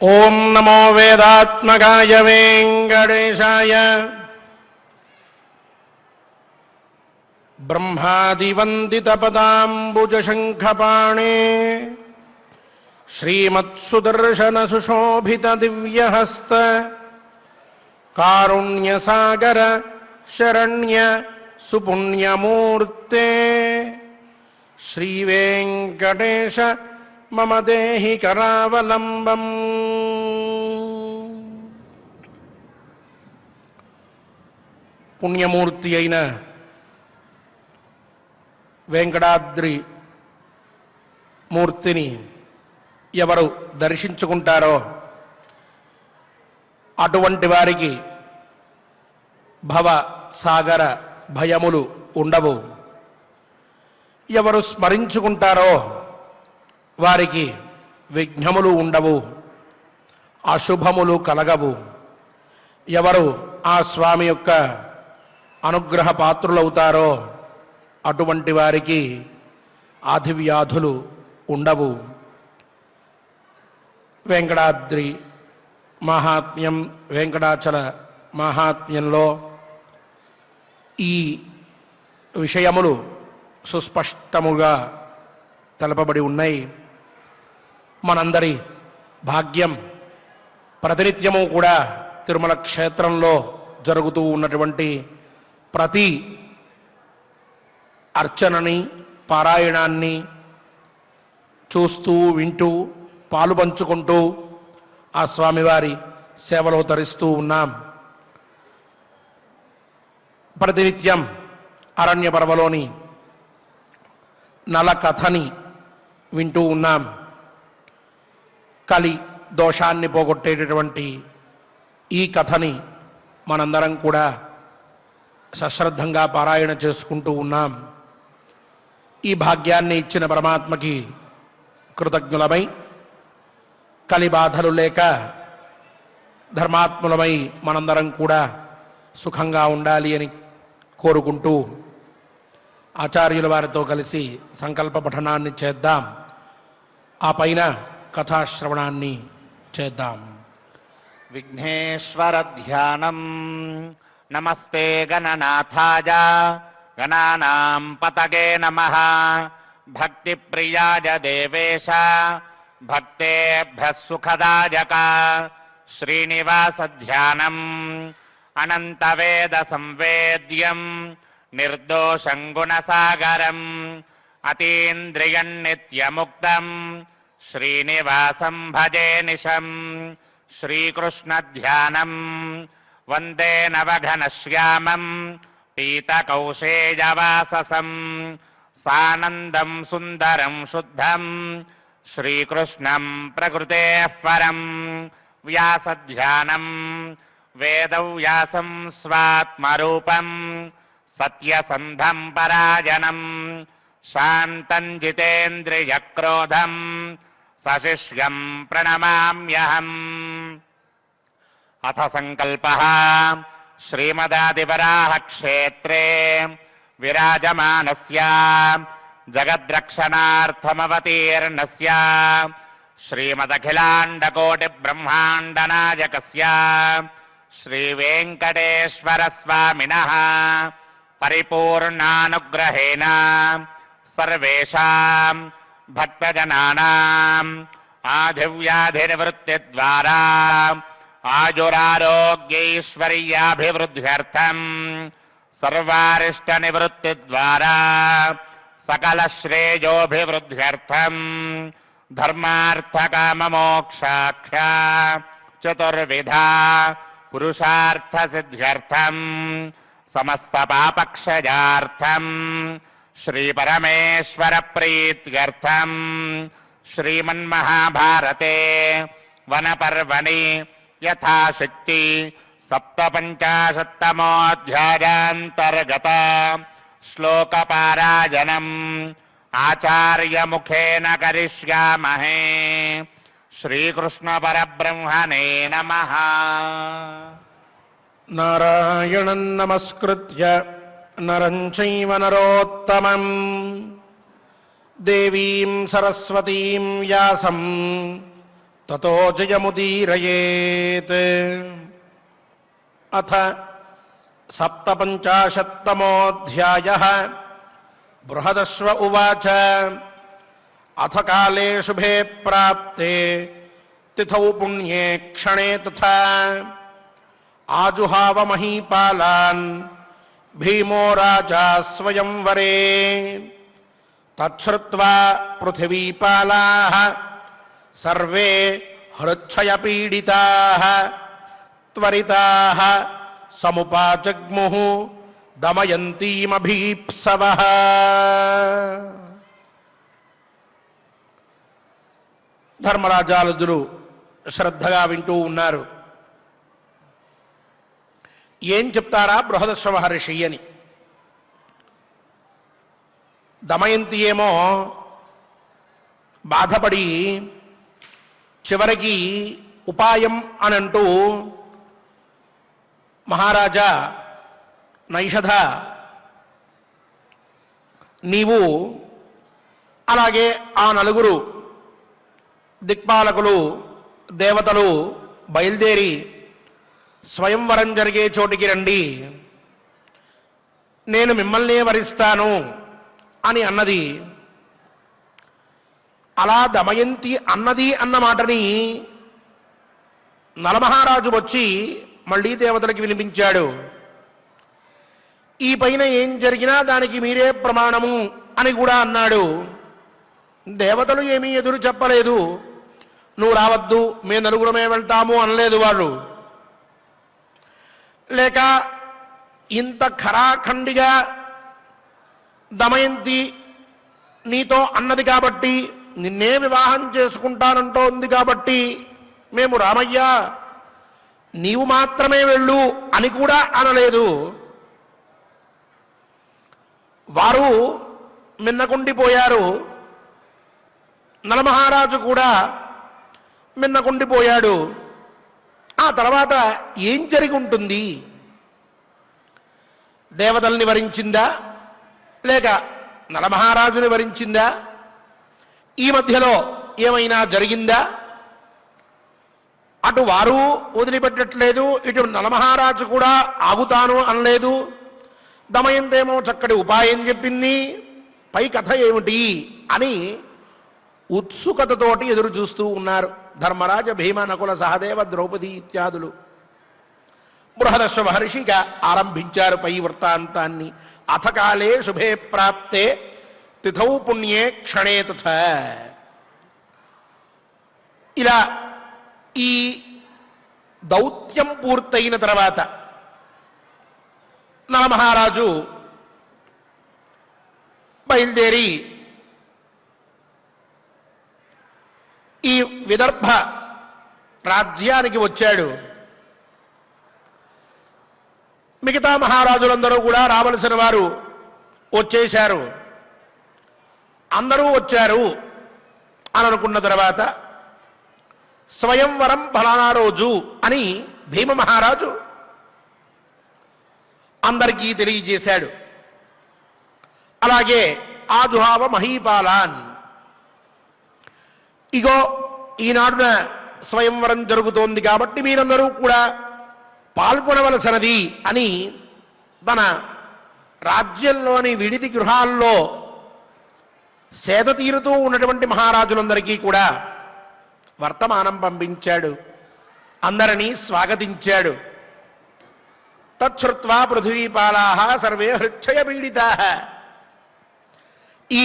ఓం నమో వేదాత్మకాయ వెంకటేశాయ. బ్రహ్మాదివందితపదాంబుజశంఖపాణే శ్రీమత్సుదర్శనసుశోభితదివ్యహస్త కారుణ్యసాగర శరణ్య సుపుణ్యమూర్తే శ్రీవేంకటేశ మమ దేహి కరావలంబం. పుణ్యమూర్తి అయిన వెంకటాద్రి మూర్తిని ఎవరు దర్శించుకుంటారో అటువంటి వారికి భవ సాగర భయములు ఉండవు. ఎవరు స్మరించుకుంటారో వారికి విఘ్నములు ఉండవు, అశుభములు కలగవు. ఎవరు ఆ స్వామి యొక్క అనుగ్రహ పాత్రులవుతారో అటువంటి వారికి ఆదివ్యాధులు ఉండవు. వెంకటాద్రి మహాత్మ్యం, వెంకటాచల మహాత్మ్యంలో ఈ విషయములు సుస్పష్టముగా తెలపబడి ఉన్నాయి. మనందరి భాగ్యం ప్రతినిత్యము కూడా తిరుమల క్షేత్రంలో జరుగుతూ ఉన్నటువంటి ప్రతి అర్చనని, పారాయణాన్ని చూస్తూ వింటూ పాలు పంచుకుంటూ ఆ స్వామివారి సేవలో తరిస్తూ ఉన్నాం. ప్రతినిత్యం అరణ్య పర్వలోని నల కథని వింటూ ఉన్నాం. కలి దోషాన్ని పోగొట్టేటటువంటి ఈ కథని మనందరం కూడా సశ్రద్ధంగా పారాయణ చేసుకుంటూ ఉన్నాం. ఈ భాగ్యాన్ని ఇచ్చిన పరమాత్మకి కృతజ్ఞులమై, కలి బాధలు లేక ధర్మాత్ములమై మనందరం కూడా సుఖంగా ఉండాలి అని కోరుకుంటూ ఆచార్యుల వారితో కలిసి సంకల్ప పఠనాన్ని చేద్దాం. ఆ పైన కథాశ్రవణాన్ని చేద్దాం. విఘ్నేశ్వర ధ్యానం. నమస్తే గణనాథాయ గణానాం పతగే నమః. భక్తి ప్రియాయ దేవేశ భక్తేభ్యః సుఖదాయక. శ్రీనివాస ధ్యానం. అనంత వేద సంవేద్యం నిర్దోషం గుణసాగరం. అతీంద్రియం నిత్యముక్తం శ్రీనివాసం భజే నిశం. శ్రీకృష్ణ ధ్యానం. వందే నవఘనశ్యామం పీతకౌశేయవాససం. సానందం సుందరం శుద్ధం శ్రీకృష్ణం ప్రకృతేః పరం. వ్యాసధ్యానం. వేదవ్యాసం స్వాత్మరూపం సత్యసంధం పరాయణం. శాంతం జితేంద్రియక్రోధం సశిష్యం ప్రణమామ్యహం. అథ సంకల్పః. శ్రీమదాదివరాహ క్షేత్రే విరాజమానస్య జగద్రక్షణార్థమవతీర్ణస్య శ్రీమదఖిలాండకోటి బ్రహ్మాండనాయకస్య శ్రీవేంకటేశ్వర స్వామినః పరిపూర్ణానుగ్రహేణ సర్వేషాం భక్తజనానాం ఆదివ్యాధినివృత్తిద్వారా ఆయురారోగ్యైశ్వర్యాభివృద్ధ్యర్థం సర్వారిష్టనివృత్తిద్వారా సకల శ్రేయోభివృద్ధ్యర్థం ధర్మార్థకామమోక్షాఖ్య చతుర్విధా పురుషార్థసిద్ధ్యర్థం సమస్త పాపక్షయార్థం శ్రీపరమేశ్వర ప్రీత్యర్థం శ్రీమన్మహాభారతే వనపర్వణి యథాశక్తి సప్తపంచాశత్తమోऽధ్యాయాంతర్గత శ్లోకపారాయణం ఆచార్యముఖేన కరిష్యామహే. శ్రీకృష్ణ పరబ్రహ్మణే నమః. నారాయణం నమస్కృత్య నరం చైవ నరోత్తమం దేవీం సరస్వతీం వ్యాసం తతో జయముదీరయేత్. అథ సప్తపంచాశత్తమోऽధ్యాయः. బృహదశ్వ ఉవాచ అథ కాలే శుభే ప్రాప్తే తిథౌ పుణ్యే క్షణే తథా ఆజుహావ మహీపాలాన్ భీమో రాజా స్వయంవరే. తచ్ఛ్రుత్వా పృథివీపాలాః సర్వే హృచ్ఛయపీడితాః త్వరితాః సముపాజగ్ముః దమయంతీమభీప్సవః. ధర్మరాజాలుదులు శ్రద్ధగా వింటూ ఉన్నారు. ఏం చెప్తారా బృహదశ్వ మహర్షి అని. దమయంతి ఏమో బాధపడి చివరికి ఉపాయం అని అంటూ, మహారాజా నైషధ, నీవు అలాగే ఆ నలుగురు దిక్పాలకులు దేవతలు బయలుదేరి స్వయంవరం జరిగే చోటికి రండి, నేను మిమ్మల్నే వరిస్తాను అని అన్నది. అలా దమయంతి అన్నది అన్న మాటని నలమహారాజు వచ్చి మళ్ళీ దేవతలకి వినిపించాడు. ఈ పైన ఏం జరిగినా దానికి మీరే ప్రమాణము అని కూడా అన్నాడు. దేవతలు ఏమీ ఎదురు చెప్పలేదు. నువ్వు రావద్దు, మేము నలుగురమే వెళ్తాము అనలేదు వాళ్ళు. లేక ఇంత ఖరాఖండిగా దమయంతి నీతో అన్నది కాబట్టి, నిన్నే వివాహం చేసుకుంటానంటోంది కాబట్టి మేము రామయ్య నీవు మాత్రమే వెళ్ళు అని కూడా అనలేదు. వారు మిన్నకుండిపోయారు. నలమహారాజు కూడా మిన్నకుండిపోయాడు. ఆ తర్వాత ఏం జరిగి ఉంటుంది? దేవతల్ని వరించిందా లేక నలమహారాజుని వరించిందా? ఈ మధ్యలో ఏమైనా జరిగిందా? అటు వారు వదిలిపెట్టట్లేదు, ఇటు నలమహారాజు కూడా ఆగుతాను అనలేదు. దమయంతేమో చక్కటి ఉపాయం చెప్పింది. పై కథ ఏమిటి అని ఉత్సుకతతోటి ఎదురు చూస్తూ ఉన్నారు ధర్మరాజ, భీమ, నకుల, సహదేవ, ద్రౌపది ఇత్యాదులు. బృహదశ్వ మహర్షిగా ఆరంభించారు పై వృత్తాంతాన్ని. అథకాలే శుభే ప్రాప్తే తిథౌ పుణ్యే క్షణే తథా. ఇలా ఈ దౌత్యం పూర్తయిన తర్వాత నలమహారాజు బయలుదేరి ఈ విదర్భ రాజ్యానికి వచ్చాడు. మిగతా మహారాజులందరూ కూడా రావలసిన వారు వచ్చేశారు. అందరూ వచ్చారు అని అనుకున్న తర్వాత స్వయంవరం ఫలానా రోజు అని భీమ మహారాజు అందరికీ తెలియజేశాడు. అలాగే ఆజుహావ మహీపాలాన్, ఇగో ఈనాడున స్వయంవరం జరుగుతోంది కాబట్టి మీరందరూ కూడా పాల్గొనవలసినది అని తన రాజ్యంలోని విడిది గృహాల్లో సేద తీరుతూ ఉన్నటువంటి మహారాజులందరికీ కూడా వర్తమానం పంపించాడు. అందరినీ స్వాగతించాడు. తచ్ఛ్రుత్వా పృథివీపాలాః సర్వే హృచ్ఛయ పీడితాః. ఈ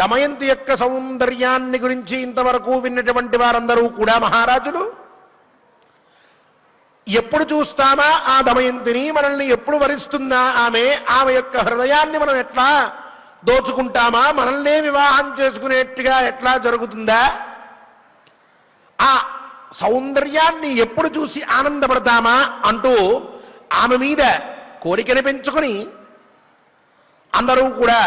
దమయంతి యొక్క సౌందర్యాన్ని గురించి ఇంతవరకు విన్నటువంటి వారందరూ కూడా మహారాజులు, ఎప్పుడు చూస్తామా ఆ దమయంతిని, మనల్ని ఎప్పుడు వరిస్తుందా ఆమె, ఆమె యొక్క హృదయాన్ని మనం ఎట్లా దోచుకుంటామా, మనల్నే వివాహం చేసుకునేట్టుగా ఎట్లా జరుగుతుందా, ఆ సౌందర్యాన్ని ఎప్పుడు చూసి ఆనందపడతామా అంటూ ఆమె మీద కోరికని పెంచుకొని అందరూ కూడా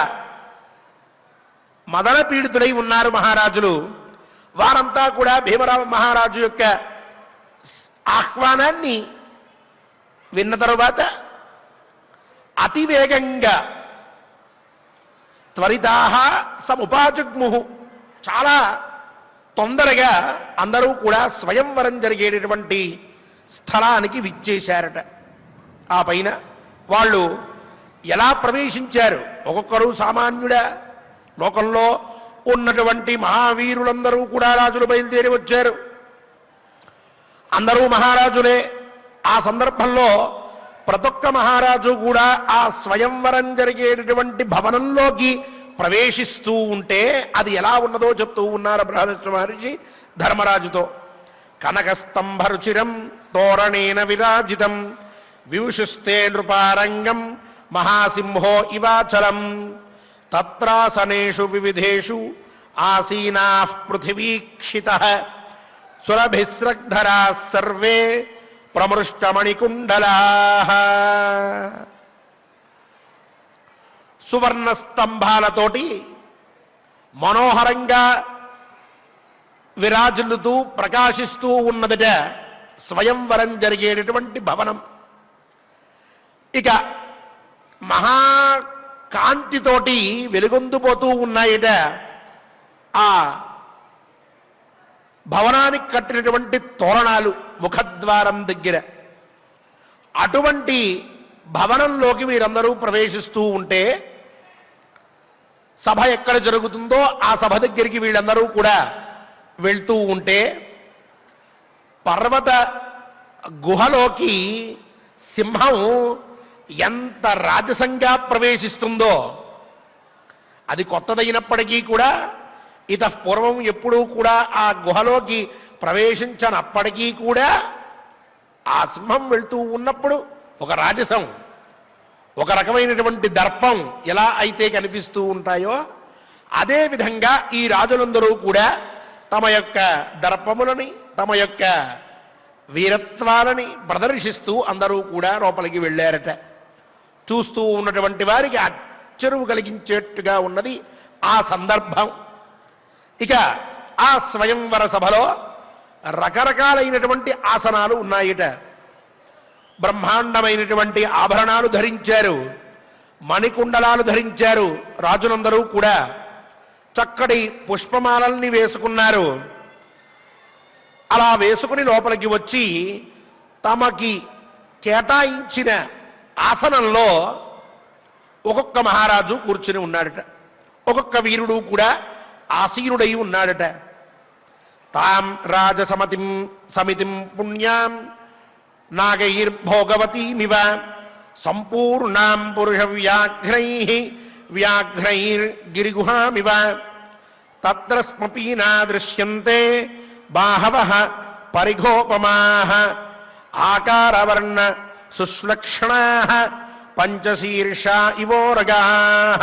మదన పీడితులై ఉన్నారు మహారాజులు. వారంతా కూడా భీమరావ మహారాజు యొక్క ఆహ్వానాన్ని విన్న తరువాత అతివేగంగా త్వరితాః సముపాజగ్ముః, చాలా తొందరగా అందరూ కూడా స్వయంవరం జరిగేటటువంటి స్థలానికి విచ్చేశారట. ఆ పైన వాళ్ళు ఎలా ప్రవేశించారు? ఒక్కొక్కరు సామాన్యుడా? లోకంలో ఉన్నటువంటి మహావీరులందరూ కూడా రాజులు బయలుదేరి వచ్చారు. అందరూ మహారాజులే. ఆ సందర్భంలో ప్రతొక్క మహారాజు కూడా ఆ స్వయంవరం జరిగేటటువంటి భవనంలోకి ప్రవేశిస్తూ ఉంటే అది ఎలా ఉన్నదో చెప్తూ ఉన్నారు బృహదర్శ మహర్షి ధర్మరాజుతో. కనకస్తంభరుచిరం తోరణేన విరాజితం వివుషుస్తే నృపారంగం మహాసింహో ఇవాచలం తత్రాసనేషు వివిధేషు ఆసీనాః పృథివీక్షితః సురభిస్రగ్ధరాः సర్వే ప్రమృష్టమణికుండలాః. సువర్ణ స్తంభాలతోటి మనోహరంగా విరాజిల్లుతూ ప్రకాశిస్తూ ఉన్నదట స్వయంవరం జరిగేటటువంటి భవనం. ఇక మహాకాంతితోటి వెలుగొందుపోతూ ఉన్నాయట ఆ భవనానికి కట్టినటువంటి తోరణాలు ముఖద్వారం దగ్గర. అటువంటి భవనంలోకి వీరందరూ ప్రవేశిస్తూ ఉంటే సభ ఎక్కడ జరుగుతుందో ఆ సభ దగ్గరికి వీళ్ళందరూ కూడా వెళ్తూ ఉంటే పర్వత గుహలోకి సింహం ఎంత రాజసంగా ప్రవేశిస్తుందో, అది కొత్తదైనప్పటికీ కూడా పూర్వం ఎప్పుడూ కూడా ఆ గుహలోకి ప్రవేశించనప్పటికీ కూడా ఆ సింహం వెళ్తూ ఉన్నప్పుడు ఒక రాజసం, ఒక రకమైనటువంటి దర్పం ఎలా అయితే కనిపిస్తూ ఉంటాయో అదేవిధంగా ఈ రాజులందరూ కూడా తమ యొక్క దర్పములని తమ యొక్క వీరత్వాలని ప్రదర్శిస్తూ అందరూ కూడా లోపలికి వెళ్ళారట. చూస్తూ ఉన్నటువంటి వారికి ఆశ్చర్యం కలిగించేట్టుగా ఉన్నది ఆ సందర్భం. ఇక ఆ స్వయంవర సభలో రకరకాలైనటువంటి ఆసనాలు ఉన్నాయిట. బ్రహ్మాండమైనటువంటి ఆభరణాలు ధరించారు, మణికుండలాలు ధరించారు. రాజులందరూ కూడా చక్కటి పుష్పమాలల్ని వేసుకున్నారు. అలా వేసుకుని లోపలికి వచ్చి తమకి కేటాయించిన ఆసనంలో ఒక్కొక్క మహారాజు కూర్చుని ఉన్నాడట. ఒక్కొక్క వీరుడు కూడా ఆసీనుడై ఉన్నాడట. తాం రాజసమతిం సమితిం పుణ్యాం నాగైర్భోగవతీమివ సంపూర్ణాం పురుష వ్యాఘ్రైర్గిరిగుహామివ తత్ర స్మపీనా దృశ్యంతే బాహవః పరిఘోపమాః ఆకారవర్ణ సుశ్లక్షణాః పంచశీర్షా ఇవోరగాః.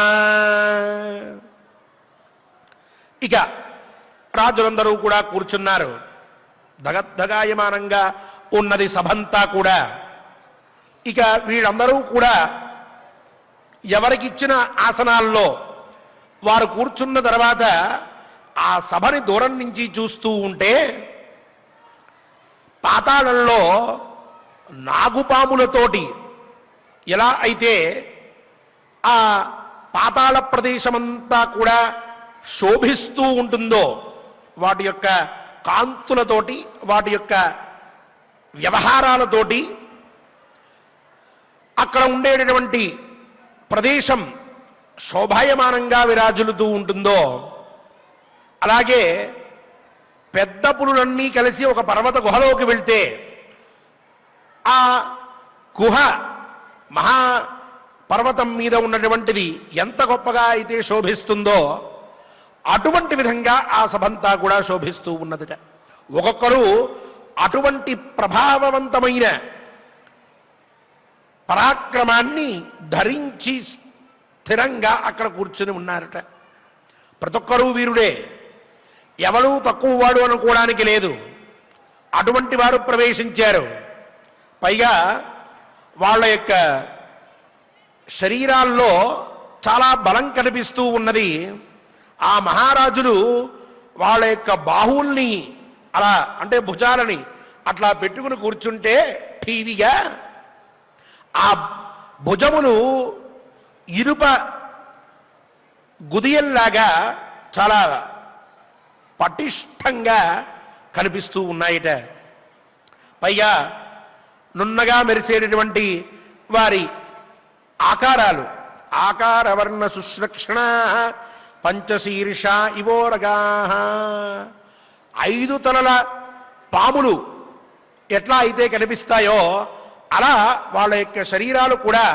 ఇక రాజులందరూ కూడా కూర్చున్నారు. దగద్దగాయమానంగా ఉన్నది సభంతా కూడా. ఇక వీళ్ళందరూ కూడా ఎవరికిచ్చిన ఆసనాల్లో వారు కూర్చున్న తర్వాత ఆ సభని దూరం నుంచి చూస్తూ ఉంటే పాతాళంలో నాగుపాములతోటి ఎలా అయితే ఆ పాతాళ ప్రదేశమంతా కూడా శోభిస్తూ ఉంటుందో వాటి యొక్క కాంతులతోటి వాటి యొక్క వ్యవహారాలతోటి అక్కడ ఉండేటటువంటి ప్రదేశం శోభాయమానంగా విరాజులుతూ ఉంటుందో అలాగే పెద్ద పులులన్నీ కలిసి ఒక పర్వత గుహలోకి వెళ్తే ఆ గుహ మహా పర్వతం మీద ఉన్నటువంటిది ఎంత గొప్పగా అయితే శోభిస్తుందో అటువంటి విధంగా ఆ సభంతా కూడా శోభిస్తూ ఉన్నదిట. ఒక్కొక్కరు అటువంటి ప్రభావవంతమైన పరాక్రమాన్ని ధరించి స్థిరంగా అక్కడ కూర్చుని ఉన్నారట. ప్రతి ఒక్కరూ వీరుడే, ఎవరూ తక్కువ వాడు అనుకోవడానికి లేదు. అటువంటి వారు ప్రవేశించారు. పైగా వాళ్ళ యొక్క శరీరాల్లో చాలా బలం కనిపిస్తూ ఉన్నది. ఆ మహారాజులు వాళ్ళ యొక్క బాహువుల్ని అలా అంటే భుజాలని అట్లా పెట్టుకుని కూర్చుంటే ఠీవిగా ఆ భుజములు ఇనుప గుదియల్లాగా చాలా పటిష్టంగా కనిపిస్తూ ఉన్నాయిట. పైగా నున్నగా మెరిసేటటువంటి వారి ఆకారాలు, ఆకారవర్ణ సుశ్లక్షణ పంచశీర్ష ఇవోరగా, 5 తలల పాములు ఎట్లా అయితే కనిపిస్తాయో అలా వాళ్ళ యొక్క శరీరాలు కూడా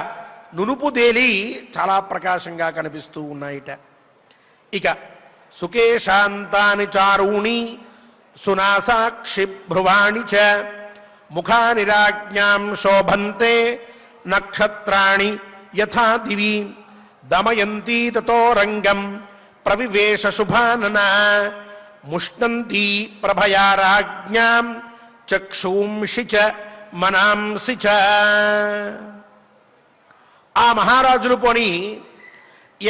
నునుపు దేలి చాలా ప్రకాశంగా కనిపిస్తూ ఉన్నాయిట. ఇక సుకేశాంతాని చారూణి సునాసాక్షి భ్రువాణి చ ముఖాని రాజ్ఞాం శోభంతే నక్షత్రాణి యథా దివి దమయంతి తతో రంగం ప్రవివేశ శుభాననా ముష్ణంతి ప్రభయా రాజ్ఞాం చక్షూంషి చ మనాంసి చ. ఆ మహారాజులు పోని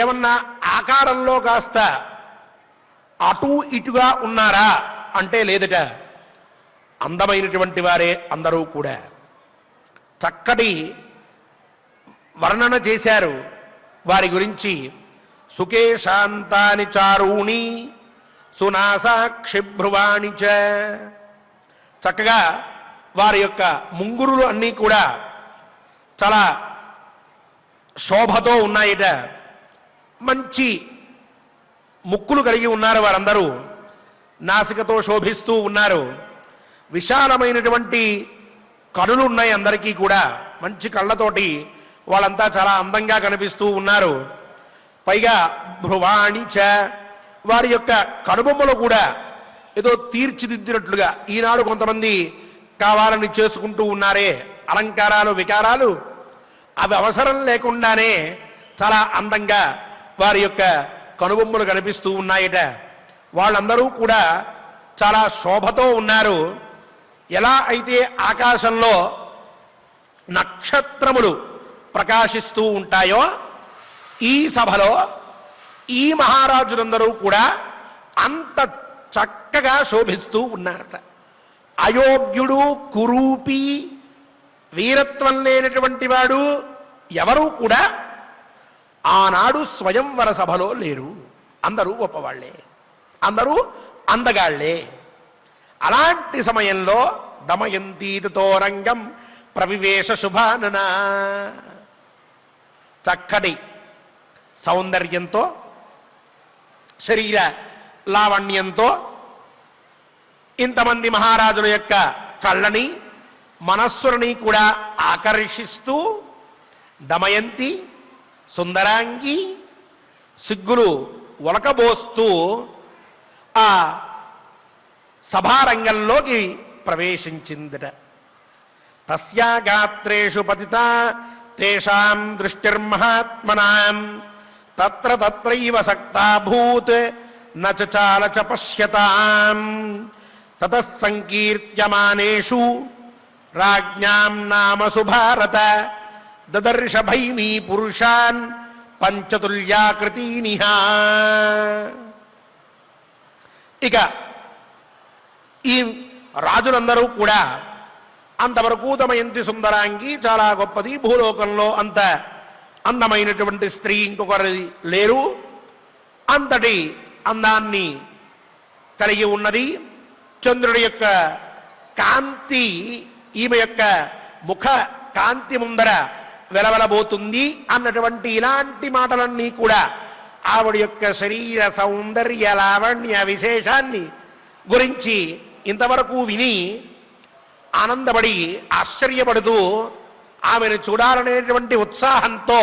ఏమన్నా ఆకారంలో కాస్త అటు ఇటుగా ఉన్నారా అంటే లేదట. అందమైనటువంటి వారే అందరూ కూడా. చక్కటి వర్ణన చేశారు వారి గురించి. సుకేశాంతాని చారూణి సునాసాక్షి భ్రువాణి చ. చక్కగా వారి యొక్క ముంగురులు అన్నీ కూడా చాలా శోభతో ఉన్నాయిట. మంచి ముక్కులు కలిగి ఉన్నారు వారందరూ. నాసికతో శోభిస్తూ ఉన్నారు. విశాలమైనటువంటి కనులు ఉన్నాయి అందరికీ కూడా. మంచి కళ్ళతోటి వాళ్ళంతా చాలా అందంగా కనిపిస్తూ ఉన్నారు. పైగా భ్రువాణి చ, వారి యొక్క కనుబొమ్మలు కూడా ఏదో తీర్చిదిద్దినట్లుగా ఈనాడు కొంతమంది కావాలని చేసుకుంటూ ఉన్నారే అలంకారాలు వికారాలు, అవి అవసరం లేకుండానే చాలా అందంగా వారి యొక్క కనుబొమ్మలు కనిపిస్తూ ఉన్నాయట. వాళ్ళందరూ కూడా చాలా శోభతో ఉన్నారు. ఎలా అయితే ఆకాశంలో నక్షత్రములు ప్రకాశిస్తూ ఉంటాయో ఈ సభలో ఈ మహారాజులందరూ కూడా అంత చక్కగా శోభిస్తూ ఉన్నారట. అయోగ్యుడు కురూపి వీరత్వం లేనటువంటి వాడు ఎవరూ కూడా ఆనాడు స్వయంవర సభలో లేరు. అందరూ గొప్పవాళ్లే, అందరూ అందగాళ్లే. అలాంటి సమయంలో దమయంతీతో రంగం ప్రవివేశ శుభాననా, చక్కటి సౌందర్యంతో శరీర లావణ్యంతో ఇంతమంది మహారాజుల యొక్క కళ్ళని మనస్సులని కూడా ఆకర్షిస్తూ దమయంతి సుందరాంగి సిగ్గులు ఒలకబోస్తూ ఆ సభారంగంలోకి ప్రవేశించిందట. తస్యా గాత్రేషు పతిత తేషాం దృష్టిర్మహాత్మనాం తత్ర తత్రైవ సక్తాభూత్ నచాల చ పశ్యతాం తతః సంకీర్త్యమానేషు రాజ్ఞాం నామసు భారత దదర్శ భైమీ పురుషాన్ పంచతుల్యాకృతీనిహా. ఇక ఈ రాజులందరూ కూడా అంతవరకు దమయంతి సుందరాంగి చాలా గొప్పది, భూలోకంలో అంత అందమైనటువంటి స్త్రీ ఇంకొకరి లేరు, అంతటి అందాన్ని కలిగి ఉన్నది. చంద్రుడి యొక్క కాంతి ఈమె యొక్క ముఖ కాంతి ముందర వెలవెలబోతుంది అన్నటువంటి ఇలాంటి మాటలన్నీ కూడా ఆవిడ యొక్క శరీర సౌందర్య లావణ్య విశేషాన్ని గురించి ఇంతవరకు విని ఆనందపడి ఆశ్చర్యపడుతూ ఆమెను చూడాలనేటువంటి ఉత్సాహంతో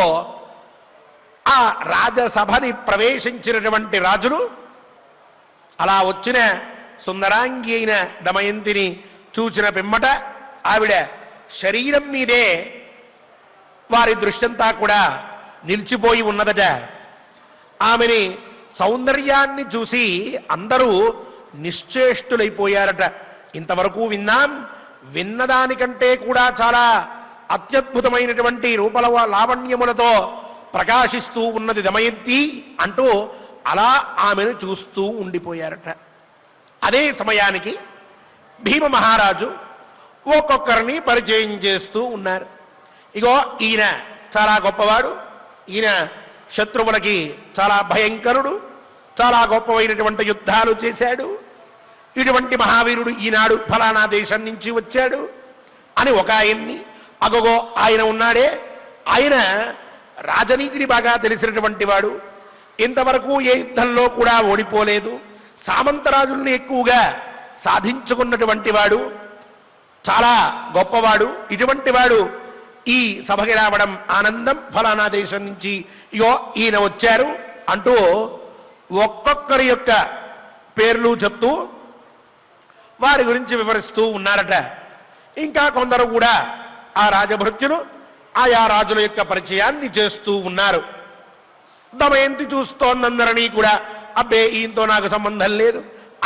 ఆ రాజసభని ప్రవేశించినటువంటి రాజులు అలా వచ్చిన సుందరాంగి అయిన దమయంతిని చూచిన పిమ్మట ఆవిడ శరీరం మీదే వారి దృష్టంతా కూడా నిలిచిపోయి ఉన్నదట. ఆమెని సౌందర్యాన్ని చూసి అందరూ నిశ్చేష్టులైపోయారట. ఇంతవరకు విన్నాం, విన్నదానికంటే కూడా చాలా అత్యద్భుతమైనటువంటి రూపల లావణ్యములతో ప్రకాశిస్తూ ఉన్నది దమయంతి అంటూ అలా ఆమెను చూస్తూ ఉండిపోయారట. అదే సమయానికి భీమ మహారాజు ఒక్కొక్కరిని పరిచయం చేస్తూ ఉన్నారు. ఇగో ఈయన చాలా గొప్పవాడు, ఈయన శత్రువులకి చాలా భయంకరుడు, చాలా గొప్పవైనటువంటి యుద్ధాలు చేశాడు, ఇటువంటి మహావీరుడు ఈనాడు ఫలానా దేశం నుంచి వచ్చాడు అని ఒక ఆయన్ని, అగోగో ఆయన ఉన్నాడే, ఆయన రాజనీతిని బాగా తెలిసినటువంటి వాడు, ఇంతవరకు ఏ యుద్ధంలో కూడా ఓడిపోలేదు, సామంతరాజుల్ని ఎక్కువగా సాధించుకున్నటువంటి వాడు, చాలా గొప్పవాడు, ఇటువంటి వాడు ఈ సభకి రావడం ఆనందం, ఫలానా దేశం నుంచి ఇగో ఈయన వచ్చారు అంటూ ఒక్కొక్కరి యొక్క పేర్లు చెప్తూ వారి గురించి వివరిస్తూ ఉన్నారట. ఇంకా కొందరు కూడా ఆ రాజభృత్యులు ఆయా రాజుల యొక్క పరిచయాన్ని చేస్తూ ఉన్నారు. దమయంతి చూస్తోందందరినీ కూడా, అబ్బే ఈయనతో నాకు సంబంధం లేదు,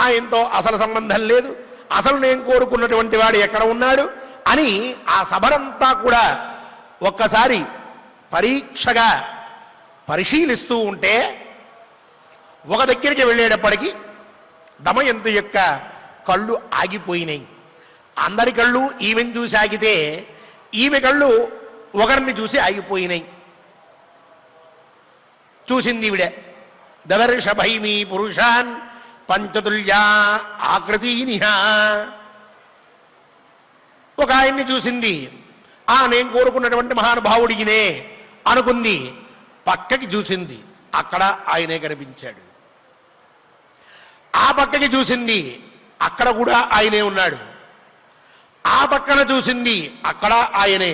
ఆయనతో అసలు సంబంధం లేదు, అసలు నేను కోరుకున్నటువంటి వాడు ఎక్కడ ఉన్నాడు అని ఆ సభనంతా కూడా ఒక్కసారి పరీక్షగా పరిశీలిస్తూ ఉంటే ఒక దగ్గరికి వెళ్ళేటప్పటికీ దమయంతి యొక్క కళ్ళు ఆగిపోయినాయి. అందరి కళ్ళు ఈమెను చూసి ఆగితే ఈమె కళ్ళు ఒకరిని చూసి ఆగిపోయినాయి. చూసింది ఈవిడ. దదర్శ భైమీ పురుషాన్ పంచతుల్యా ఆకృతీనిహ. ఒక ఆయన్ని చూసింది, నేను కోరుకున్నటువంటి మహానుభావుడిగినే అనుకుంది. పక్కకి చూసింది, అక్కడ ఆయనే కనిపించాడు. ఆ పక్కకి చూసింది, అక్కడ కూడా ఆయనే ఉన్నాడు. ఆ పక్కన చూసింది, అక్కడ ఆయనే.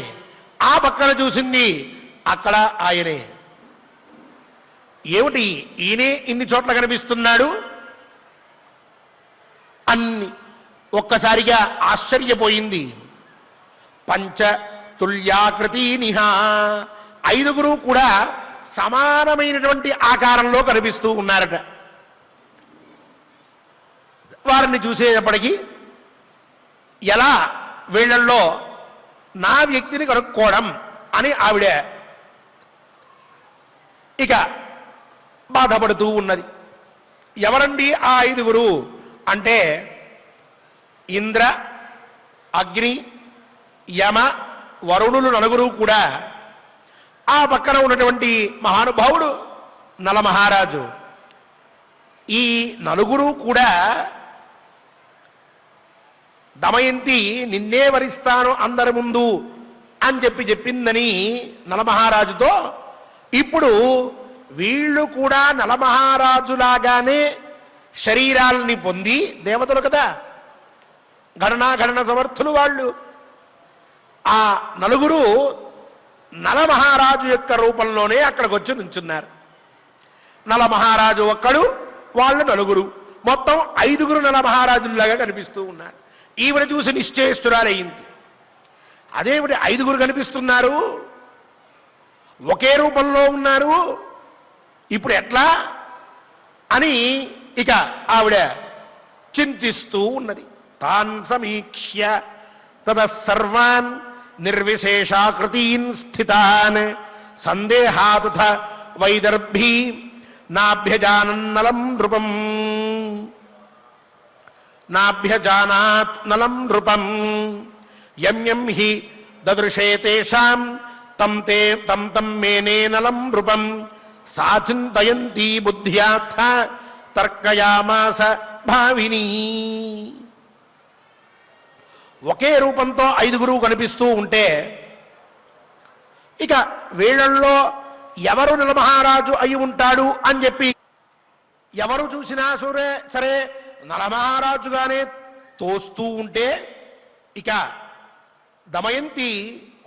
ఆ పక్కన చూసింది, అక్కడ ఆయనే. ఏమిటి ఈయనే ఇన్ని చోట్ల కనిపిస్తున్నాడు అన్ని ఒక్కసారిగా ఆశ్చర్యపోయింది. పంచ తుల్యాకృతీనిహ, ఐదుగురు కూడా సమానమైనటువంటి ఆకారంలో కనిపిస్తూ ఉన్నారట. వారిని చూసేటప్పటికీ ఎలా వీళ్ళల్లో నా వ్యక్తిని కనుక్కోవడం అని ఆవిడ ఇక బాధపడుతూ ఉన్నది. ఎవరండి ఆ ఐదుగురు అంటే ఇంద్ర, అగ్ని, యమ, వరుణులు నలుగురు కూడా, ఆ పక్కన ఉన్నటువంటి మహానుభావుడు నలమహారాజు. ఈ నలుగురు కూడా దమయంతి నిన్నే వరిస్తాను అందరి ముందు అని చెప్పిందని నలమహారాజుతో, ఇప్పుడు వీళ్ళు కూడా నలమహారాజులాగానే శరీరాల్ని పొంది, దేవతలు కదా, గణన సమర్థులు వాళ్ళు. ఆ నలుగురు నలమహారాజు యొక్క రూపంలోనే అక్కడికి వచ్చి నుంచున్నారు. నలమహారాజు ఒక్కడు, వాళ్ళు నలుగురు, మొత్తం ఐదుగురు నలమహారాజుల్లాగా కనిపిస్తూ ఉన్నారు. ఈవిడ చూసి నిశ్చేష్టురాలయ్యింది. అదేమిటి ఐదుగురు కనిపిస్తున్నారు, ఒకే రూపంలో ఉన్నారు, ఇప్పుడు ఎట్లా అని ఇక ఆవిడ చింతిస్తూ ఉన్నది. తాన్ సమీక్ష్య తదసర్వాన్ నిర్విశేషాకృతీన్ స్థితాన్ సందేహాతుథ వైదర్భీ నాభ్యజానన్నలం నృపం నాభ్యజానాత్ నలం నృపం యం హి దదృశే తేషాం తం మేనే నలం నృపం సా చింతయంతి బుద్ధ్యార్థ తర్కయామాస భావిని. ఒకే రూపంతో ఐదుగురు కనిపిస్తూ ఉంటే ఇక వీళ్ళల్లో ఎవరు నలమహారాజు అయి ఉంటాడు అని చెప్పి ఎవరు చూసినా సరే నలమహారాజుగానే తోస్తూ ఉంటే ఇక దమయంతి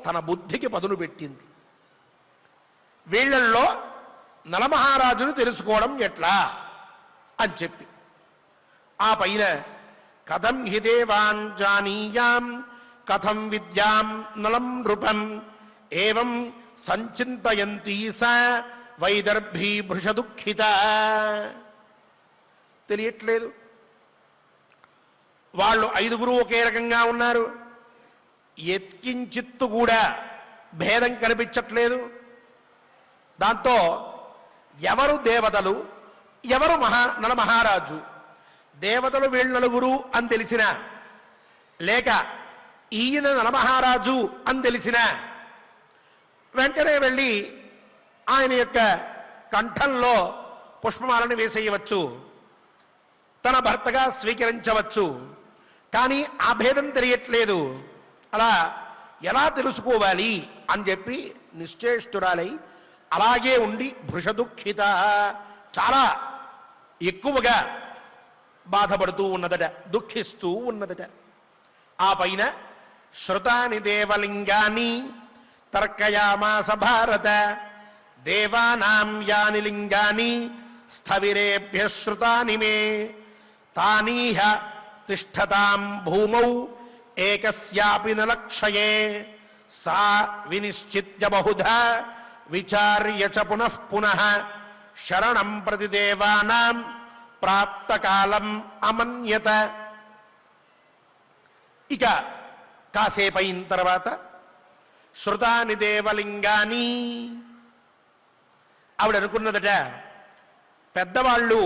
తన బుద్ధికి పదును పెట్టింది. వీళ్ళల్లో నలమహారాజును తెలుసుకోవడం ఎట్లా అని చెప్పి ఆ పైన కథం హి దేవాన్ జానీయాం కథం విద్యాం నలం నృపం ఏవం సంచింతయంతి స వైదర్భీ భృషదుఃఖిత. తెలియట్లేదు, వాళ్ళు ఐదుగురు ఒకే రకంగా ఉన్నారు, ఎత్కించిత్తు కూడా భేదం కనిపించట్లేదు. దాంతో ఎవరు దేవతలు, ఎవరు నలమహారాజు, దేవతలు వీళ్ళ నలుగురు అని తెలిసినా, లేక ఈయన నలమహారాజు అని తెలిసినా వెంటనే వెళ్ళి ఆయన యొక్క కంఠంలో పుష్పమాలను వేసేయవచ్చు. తన భర్తగా స్వీకరించవచ్చు. కానీ ఆ భేదం తెలియట్లేదు. అలా ఎలా తెలుసుకోవాలి అని చెప్పి నిశ్చేష్టురాలై అలాగే ఉండి భృషదుఃఖిత చాలా ఎక్కువగా బాధపడుతూ ఉన్నదట, దుఃఖిస్తూ ఉన్నదట. ఆ పైన శృతాని దేవలింగాని తర్కయామాస భారత దేవానాం యాని లింగాని స్థవిరేభ్య శ్రుతాని మే తానీహ తిష్టతాం భూమౌ ఏకస్యాపి నలక్షయే సా వినిశ్చిత్య బహుధా విచార్య చ పునః పునః శరణం ప్రతి దేవానాం ప్రాప్తకాలం అమన్యత. ఇక కాసేపైన తర్వాత శృతాని దేవలింగాని ఆవిడ అనుకున్నదట, పెద్దవాళ్ళు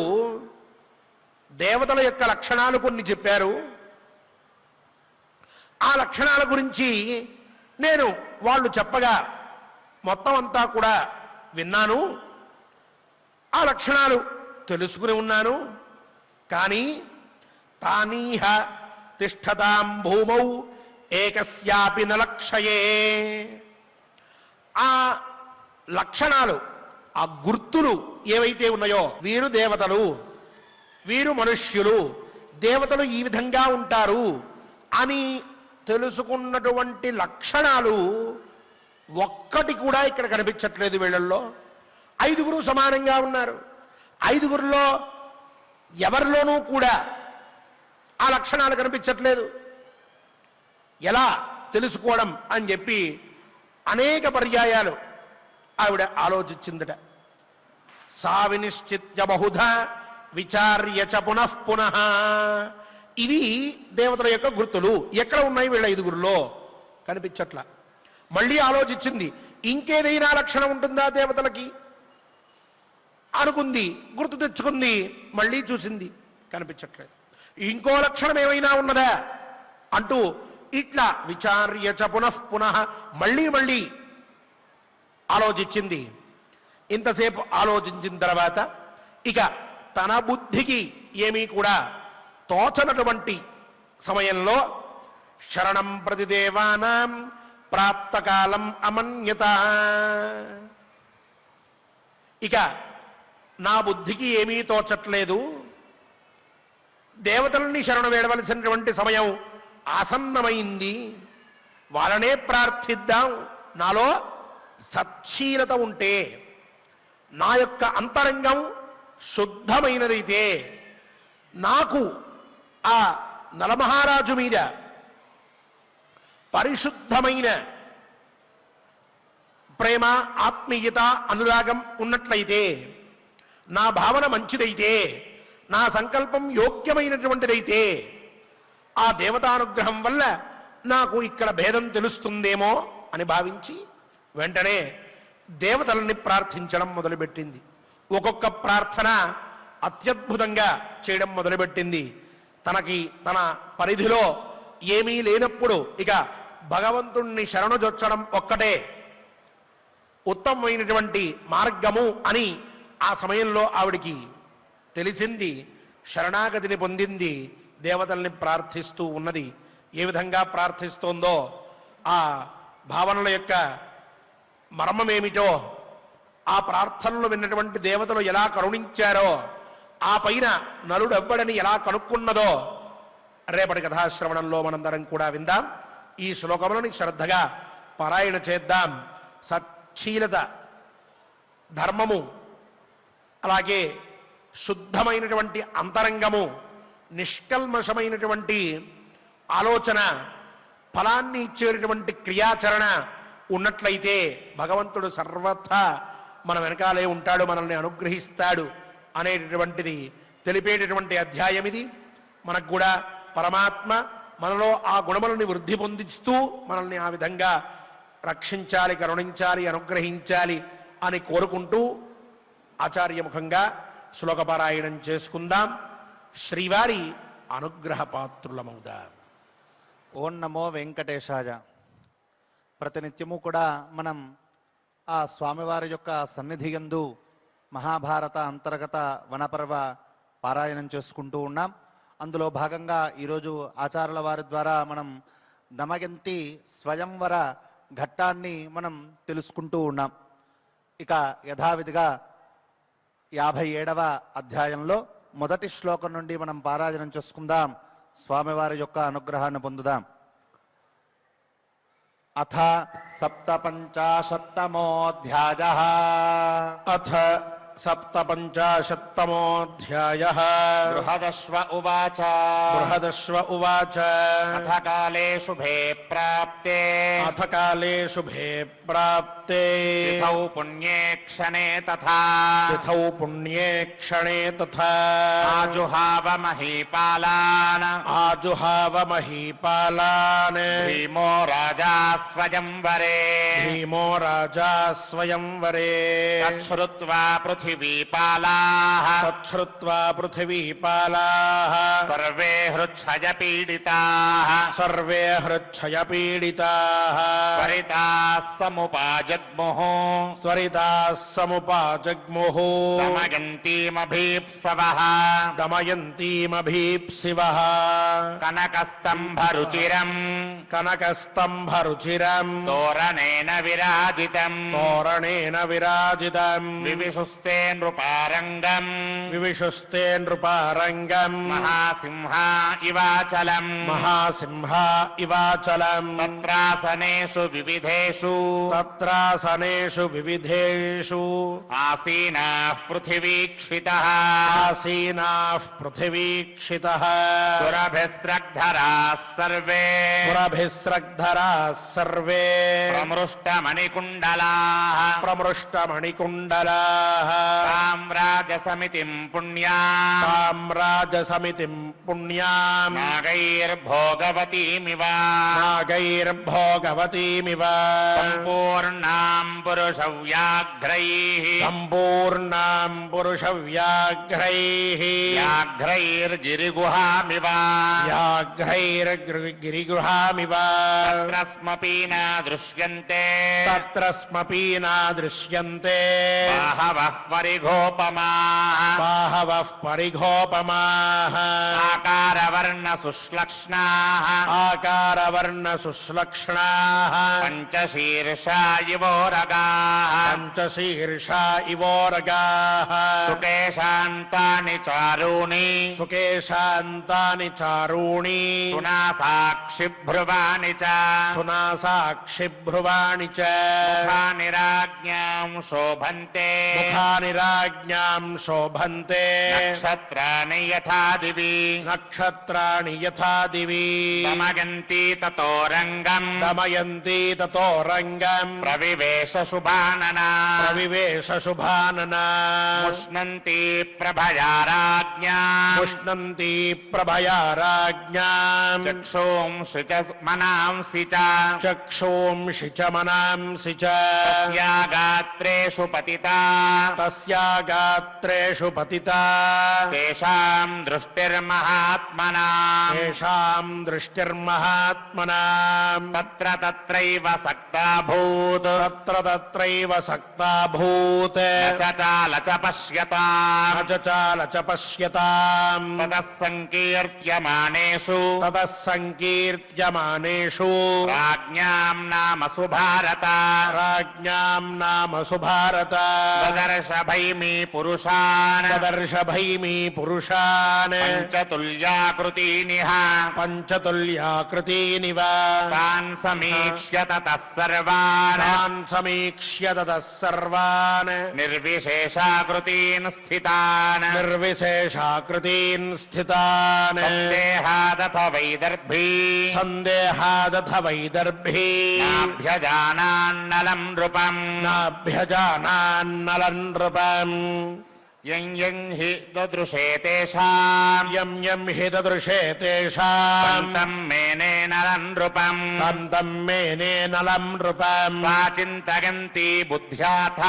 దేవతల యొక్క లక్షణాలు కొన్ని చెప్పారు. ఆ లక్షణాల గురించి నేను వాళ్ళు చెప్పగా మొత్తం అంతా కూడా విన్నాను, ఆ లక్షణాలు తెలుసుకుని ఉన్నాను. కానీ తానీహ తిష్టతాం భూమౌ ఏకస్యాపి నలక్షయే, ఆ లక్షణాలు ఆ గుర్తులు ఏవైతే ఉన్నాయో, వీరు దేవతలు, వీరు మనుష్యులు, దేవతలు ఈ విధంగా ఉంటారు అని తెలుసుకున్నటువంటి లక్షణాలు ఒక్కటి కూడా ఇక్కడ కనిపించట్లేదు వీళ్ళల్లో. ఐదుగురు సమానంగా ఉన్నారు. ఐదుగురిలో ఎవరిలోనూ కూడా ఆ లక్షణాలు కనిపించట్లేదు. ఎలా తెలుసుకోవడం అని చెప్పి అనేక పర్యాయాలు ఆవిడ ఆలోచించిందట. సా వినిశ్చిత్య బహుధా విచార్య చ పునః పునః. ఇవి దేవతల యొక్క గుర్తులు. ఎక్కడ ఉన్నాయి వీళ్ళ ఐదుగురులో? కనిపించట్లా. మళ్ళీ ఆలోచించింది, ఇంకేదైనా లక్షణం ఉంటుందా దేవతలకి అనుకుంది, గుర్తు తెచ్చుకుంది, మళ్ళీ చూసింది, కనిపించట్లేదు. ఇంకో లక్షణం ఏమైనా ఉన్నదా అంటూ ఇట్లా విచార్య చ పునః పునః మళ్ళీ మళ్ళీ ఆలోచించింది. ఇంతసేపు ఆలోచించిన తర్వాత ఇక తన బుద్ధికి ఏమీ కూడా తోచనటువంటి సమయంలో శరణం ప్రతి దేవానాం ప్రాప్తకాలం అమన్యత. ఇక నా బుద్ధికి ఏమీ తోచట్లేదు, దేవతల్ని శరణు వేడవలసినటువంటి సమయం ఆసన్నమైంది, వాళ్ళనే ప్రార్థిద్దాం. నాలో సచ్చీలత ఉంటే, నా యొక్క అంతరంగం శుద్ధమైనదైతే, నాకు ఆ నలమహారాజు మీద పరిశుద్ధమైన ప్రేమ, ఆత్మీయత, అనురాగం ఉన్నట్లయితే, నా భావన మంచిదైతే, నా సంకల్పం యోగ్యమైనటువంటిదైతే, ఆ దేవతానుగ్రహం వల్ల నాకు ఇక్కడ భేదం తెలుస్తుందేమో అని భావించి వెంటనే దేవతలని ప్రార్థించడం మొదలుపెట్టింది. ఒక్కొక్క ప్రార్థన అత్యద్భుతంగా చేయడం మొదలుపెట్టింది. తనకి తన పరిధిలో ఏమీ లేనప్పుడు ఇక భగవంతుణ్ణి శరణుజొచ్చడం ఒక్కటే ఉత్తమమైనటువంటి మార్గము అని ఆ సమయంలో ఆవిడికి తెలిసింది. శరణాగతిని పొందింది, దేవతల్ని ప్రార్థిస్తూ ఉన్నది. ఏ విధంగా ప్రార్థిస్తోందో, ఆ భావనల యొక్క మర్మమేమిటో, ఆ ప్రార్థనలు విన్నటువంటి దేవతలు ఎలా కరుణించారో, ఆ పైన నలుడెవ్వడని ఎలా కనుక్కున్నదో రేపటి కథాశ్రవణంలో మనందరం కూడా విందాం. ఈ శ్లోకములని శ్రద్ధగా పారాయణ చేద్దాం. సచ్చీలత, ధర్మము, అలాగే శుద్ధమైనటువంటి అంతరంగము, నిష్కల్మషమైనటువంటి ఆలోచన, ఫలాన్ని ఇచ్చేటటువంటి క్రియాచరణ ఉన్నట్లయితే భగవంతుడు సర్వథా మన వెనకాలే ఉంటాడు, మనల్ని అనుగ్రహిస్తాడు అనేటటువంటిది తెలిపేటటువంటి అధ్యాయం ఇది. మనకు కూడా పరమాత్మ మనలో ఆ గుణములని వృద్ధి పొందిస్తూ మనల్ని ఆ విధంగా రక్షించాలి, కరుణించాలి, అనుగ్రహించాలి అని కోరుకుంటూ ఆచార్యముఖంగా శ్లోకపారాయణం చేసుకుందాం. శ్రీవారి అనుగ్రహ పాత్రులమవుదాం. ఓం నమో వెంకటేశాయ. ప్రతినిత్యము కూడా మనం ఆ స్వామివారి యొక్క సన్నిధి యందు మహాభారత అంతర్గత వనపర్వ పారాయణం చేసుకుంటూ ఉన్నాం. అందులో భాగంగా ఈరోజు ఆచార్యుల వారి ద్వారా మనం దమయంతి స్వయంవర ఘట్టాన్ని మనం తెలుసుకుంటూ ఉన్నాం. ఇక యథావిధిగా 57వ అధ్యాయంలో మొదటి శ్లోకం నుండి మనం పారాయణం చేసుకుందాం. స్వామివారి యొక్క అనుగ్రహాన్ని పొందుదాం. అథ సప్తపంచాశత్తమోऽధ్యాయః. అథ సప్తపంచాశత్తమోऽధ్యాయः. బృహదశ్వ ఉవాచ బృహదశ్వ ఉవాచ అథ కాలే శుభే ప్రాప్తే అథ కాలే శుభే ప్రాప్తే తిథౌ పుణ్యే క్షణే తథా తిథౌ పుణ్యే క్షణే తథా ఆజుహావ మహీపాలాన్ ఆజుహావ మహీపాలాన్ భీమో రాజా స్వయంవరే భీమో రాజా స్వయంవరే తచ్ఛ్రుత్వా పృథివీపాలాః తచ్ఛ్రుత్వా పృథివీపాలాః సర్వే హృచ్ఛయ పీడితాః సర్వే హృచ్ఛయపీడితాః పరితాః సముపాజగ్ముః త్వరితాః సముపాజగ్ముః దమయంతీమభీప్సవః దమయంతీమభీప్సివః కనకస్తంభరుచిరం కనకస్తంభరుచిరం తోరణేన విరాజితం తోరణేన విరాజితం వివిశుస్తే నృపారంగం వివిశుస్తే నృపారంగం మహాసింహ ఇవాచలం మహాసింహ ఇవాచలం తత్రాసనేషు వివిధేషు తత్రాసనేషు వివిధేషు ఆసీనాః పృథివీక్షితః ఆసీనాః పృథివీక్షితః సురభిస్రగ్ధరాः సర్వే పురభిస్రగ్ధరాः సర్వే ప్రమృష్టమణికుండలాः ప్రమృష్టమణికుండలాः తామ్రాజసమితిం పుణ్యాం తామ్రాజసమితిం పుణ్యాం నాగైర్భోగవతీమివ నాగైర్భోగవతీమివ సంపూర్ణాం పురుషవ్యాఘ్రైః సంపూర్ణాం పురుషవ్యాఘ్రైః వ్యాఘ్రైర్గిరిగుహామివ వ్యాఘ్రైర్గిరిగృహామివ తత్రస్మపి న దృశ్యంతే తత్రస్మపీ నాదృశ్యంతే బాహవః పరిఘోపమాః బాహవః పరిఘోపమాః ఆకారవర్ణసుశ్లక్ష్ణాః ఆకారవర్ణసుశ్లక్ష్ణాః పంచశీర్షా ఇవోరగాః పంచశీర్షా ఇవోరగాః సుకేశాంతాని చారూణి సుకేశాంతాని చారూణి సునాసాక్షిభ్రువాని చ సునాసాక్షిభ్రువాణి చ ముఖాని రాజ్ఞాం శోభంతే ముఖాని రాజ్ఞాం శోభంతే నక్షత్రాణి యథా దివి నక్షత్రాణి యథా దివి సమగంతి తతో రంగం దమయంతి తతో రంగం ప్రవివేశ శుభాననా ప్రవివేశ శుభాననా ముష్ణంతి ప్రభయా రాజ్ఞా పుష్ణంతి ప్రభయా రాజ్ఞాం చక్షుంషి చ మనాంసి చ చక్షూంషి చ మనాంసి చ తస్యా గాత్రేషు పతితా తస్యా గాత్రేషు పతితా తేషాం దృష్టిర్మహాత్మనా తేషాం దృష్టిర్మహాత్మనాం తత్ర తత్రైవ సక్తాభూత్ తత్ర తత్రైవ సక్తాభూత్ చాల చ పశ్యతాం నచాల చ పశ్యతాం తతః సంకీర్త్యమానేషు తతః సంకీర్త్యమానేషు రాజ్ఞాం నామ సుభారత రాజ్ఞాం నామ సుభారత దదర్శ భైమీ పురుషాన్ దదర్శ భైమీ పురుషాన్ పంచతుల్యాకృతీనిహ పంచతుల్యాకృతీనివ తాన్ సమీక్ష్య తతః సర్వాన్ తాన్ సమీక్ష్య తతః సర్వాన్ నిర్విశేషాకృతీన్ స్థితాన్ నిర్విశేషాకృతీన్ స్థితాన్ సందేహాదథ వైదర్భీ సందేహాదథ వైదర్భీ నాభ్యజానాన్నలం నృపం నాభ్యజానాన్నలం నృపం యం యం హి దదృశే తేషాం యం యం హి దదృశే తేషాం తం మేనేనలం నృపం తం తం మేనేనలం నృపం సా చింతయంతి బుద్ధ్యాథ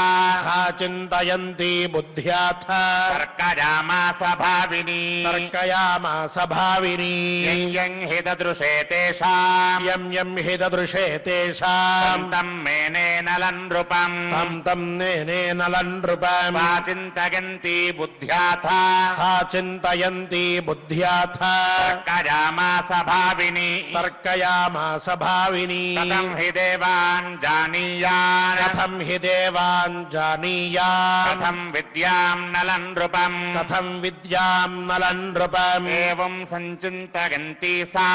సా చింతయంతి బుద్ధ్యాథ తర్కయామాస భావిని తర్కయామాస భావిని యం యం హి దదృశే తేషాం యం యం హి దదృశే తేషాం తం మేనేనలం నృపం తం తం నేనేనలం నృపం సా చింతయంతి బుద్ధ్యాథ సా చింతయంతి బుద్ధ్యాథ తర్కయామాస భావిని తర్కయామాస భావిని కథం హి దేవాన్ జానీయాన్ కథం హి దేవాన్ జానీయాన్ కథం విద్యాం నలం నృపం కథం విద్యాం నలం నృపం ఏవం సంచింతయంతి సా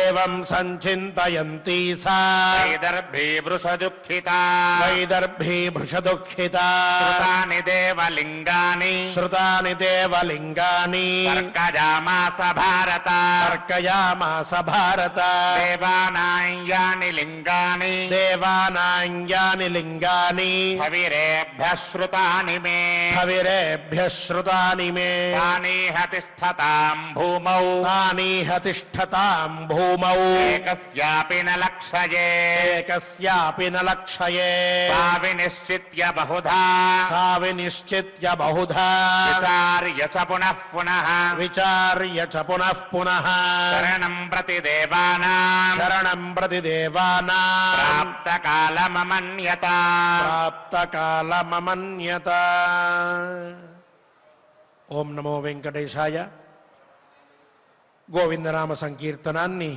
ఏవం సంచింతయంతి సా వైదర్భీ వృషదుఃఖితా వైదర్భీ భృషదుఃఖిత కృతాని దేవలింగాని శ్రుతాని దేవలింగాని తర్కయామాస భారత తర్కయామాస భారత దేవానాం యాని లింగాని దేవానాం యాని లింగాని హవిరేభ్యః శ్రుతాని మే హవిరేభ్యః శ్రుతాని మే తానీహ తిష్ఠతాం భూమౌ తానీహ తిష్ఠతాం భూమౌ ఏకస్యాపి న లక్ష్యయే ఏకస్యాపి న లక్ష్యయే సా వినిశ్చిత్య బహుధా సా వినిశ్చిత్య బహుధా విచార్య చ పునః పునః విచార్య చ పునః పునః శరణం ప్రతి దేవానాం శరణం ప్రతి దేవానాం ప్రాప్తకాలమమన్యత ప్రాప్తకాలమమన్యత. ఓం నమో వెంకటేశాయ. గోవిందనామ సంకీర్తనాన్ని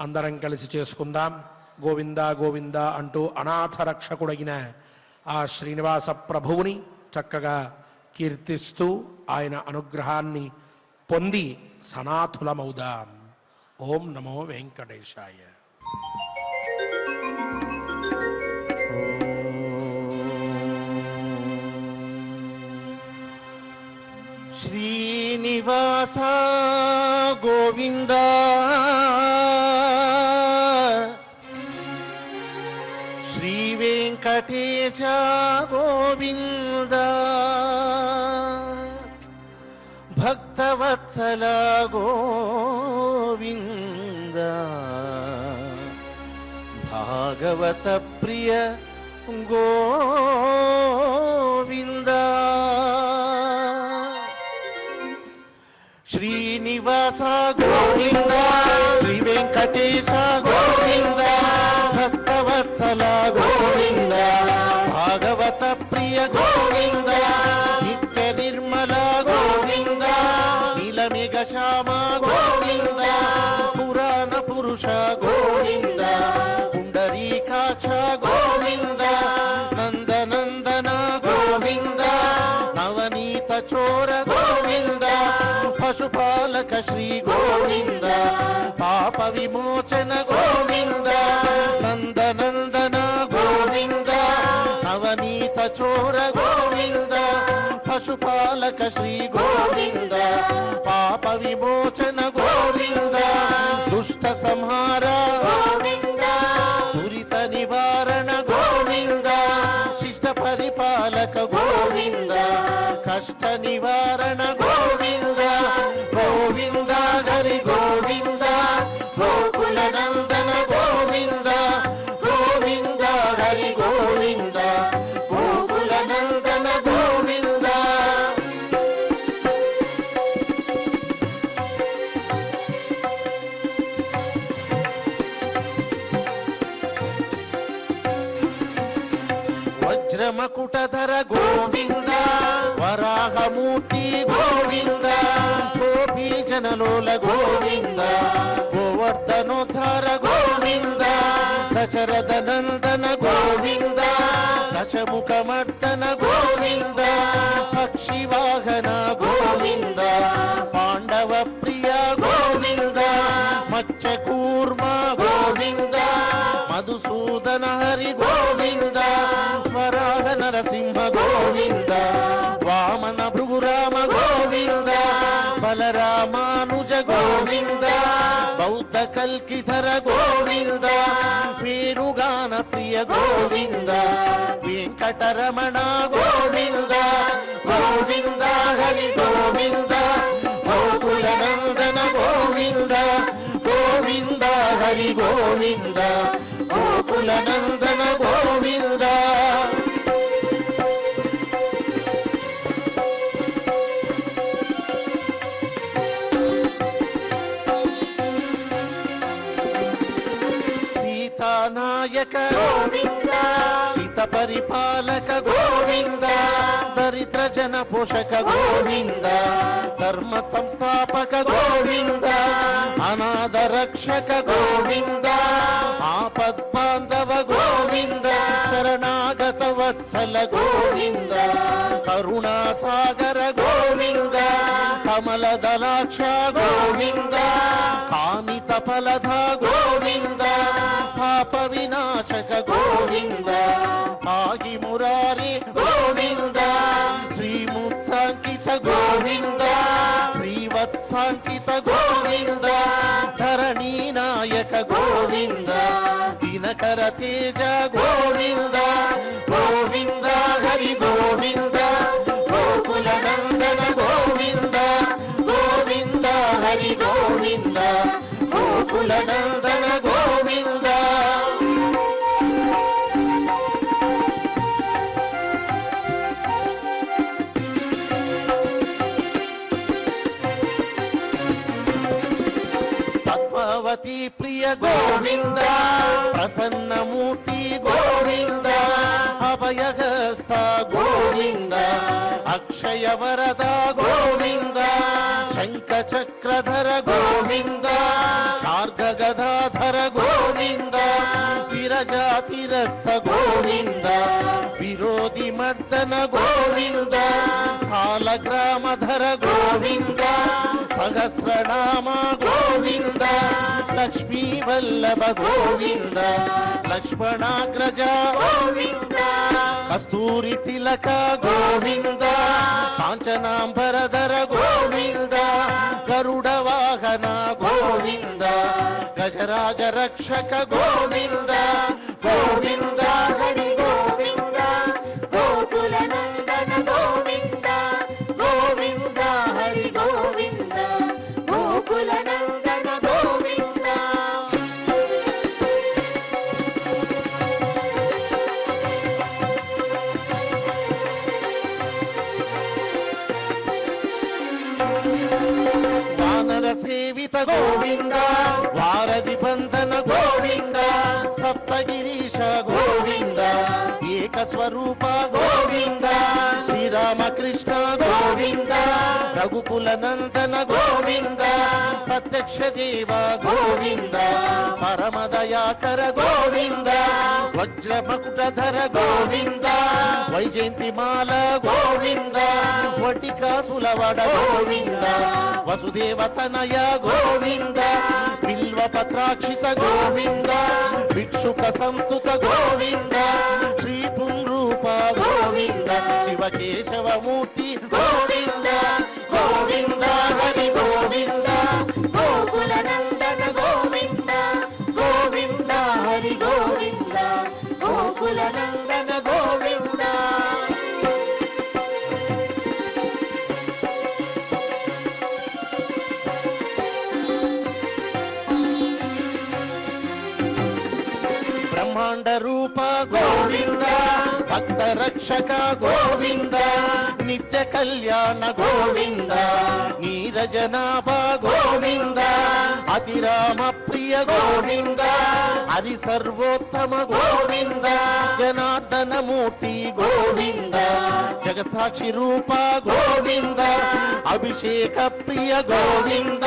అందరం కలిసి చేసుకుందాం. గోవింద గోవింద అంటూ అనాథ రక్షకుడైన ఆ శ్రీనివాస ప్రభువుని చక్కగా కీర్తిస్తూ ఆయన అనుగ్రహాన్ని పొంది సనాథులమౌదాం. ఓం నమో వెంకటేశాయ. శ్రీనివాస గోవింద శ్రీ వెంకటేశ గోవింద భక్తవత్సల గోవింద భాగవత ప్రియ గోవింద శ్రీనివాస గోవింద శ్రీ వెంకటేశ గోవింద భక్తవత్సల గోవింద భాగవత ప్రియ గోవింద నిత్య నిర్మల గోవింద నీలమేఘ శ్యామ గోవింద పురాణ పురుష గోవింద పుండరీకాక్ష గోవింద నందనందన గోవింద నవనీత చోర గోవింద పశుపాలక శ్రీ గోవింద పాప విమోచన గోవింద నందనందన గోవింద నవనీత చోర గోవింద పశుపాలక శ్రీ గోవింద పాప విమోచన గోవింద దుష్ట సంహార గోవింద దురిత నివారణ గోవింద శిష్ట పరిపాలక గోవింద కష్ట నివారణ గోవింద గోవింద హరి గోవింద గోకుల నందన గోవింద గోవింద హరి గోవింద గోకుల నందన గోవింద. వజ్రమకుటధర గోవింద వరాహమూర్తి గోవింద గోపీ జనలోల గోవింద గోవర్ధనోద్ధార గోవింద దశరథ నందన గోవింద దశముఖమర్దన గోవింద పక్షివాహన గోవింద పాండవ ప్రియ గోవింద మత్స్యకూర్మ గోవింద మధుసూదన హరి గోవింద వరాహ నరసింహ గోవింద వామన భృగురామ గోవింద బలరామానుజ గోవింద బౌద్ధ కల్కిధర గోవింద పేరుగాన ప్రియ గోవింద వెంకటరమణ గోవింద గోవింద హరి గోవింద గోకుల నందన గోవింద గోవింద హరి గోవింద గోకుల నందన గోవింద. సీతానాయక గోవింద శీత పరిపాలక గోవింద దరిద్ర జన పోషక గోవింద ధర్మ సంస్థాపక గోవింద అనాథ రక్షక గోవింద ఆపద్బాంధవ గోవింద శరణాగత వత్సల గోవింద కరుణాసాగర గోవింద కమలదలాక్ష గోవింద కామిత ఫలధ గోవింద పాప వినాశక గోవింద ఆగి మురారి గోవింద శ్రీముత్సాంకిత గోవింద శ్రీవత్సాంకిత గోవింద ధరణీ నాయక గోవింద దినకర తేజ గోవింద గోవింద హరి గోవింద గోకుల నందన గోవింద గోవింద హరి గోవింద గోకుల నందన గోవింద పద్మావతి ప్రియ గోవింద ప్రసన్నమూర్తి గోవింద అభయహస్త గోవింద అక్షయ వరద గోవింద శంఖ చక్రధర గోవింద శార్గ గదాధర గోవింద విరజాతిరస్థ గోవింద విరోధి మర్దన గోవింద సాలగ్రామధర గోవింద సహస్రనామ గోవింద లక్ష్మీ వల్లభ గోవింద లక్ష్మణాగ్రజ గోవింద కస్తూరి తిలక గోవింద కాంచనాంబరధర గోవింద గరుడ వాహన గోవింద గజరాజ రక్షక గోవింద గోవింద హరి గోవింద గోకుల నందన గోవింద గోవింద హరి గోవింద గోకుల నందన గోవింద వానర సేవిత గోవింద వారధి బంధన గోవింద సప్తగిరీశ గోవింద ఏక స్వరూప గోవింద శ్రీరామకృష్ణ గోవింద రఘుకుల నందన గోవింద ప్రత్యక్ష దేవ గోవింద పరమదయాకర గోవింద వజ్రమకుటధర గోవింద వైజయంతిమాల గోవింద వటికాసులవడ గోవింద వసుదేవతనయ గోవింద బిల్వపత్రాక్షిత గోవింద భిక్షుక సంస్థుత గోవింద శ్రీ పుంరూప గోవింద శివకేశవమూర్తి గోవింద గోవింద హరి గోవింద గోకుల నందన గోవింద గోవింద హరి గోవింద గోకుల నందన గోవింద బ్రహ్మాండ రూప గోవింద భక్త రక్షక గోవింద నిత్య కళ్యాణ గోవింద నీరజనాభ గోవింద అతిరామ ప్రియ గోవింద హరి సర్వోత్తమ గోవింద జనార్దన మూర్తి గోవింద జగత్సాక్షి రూప గోవింద అభిషేక ప్రియ గోవింద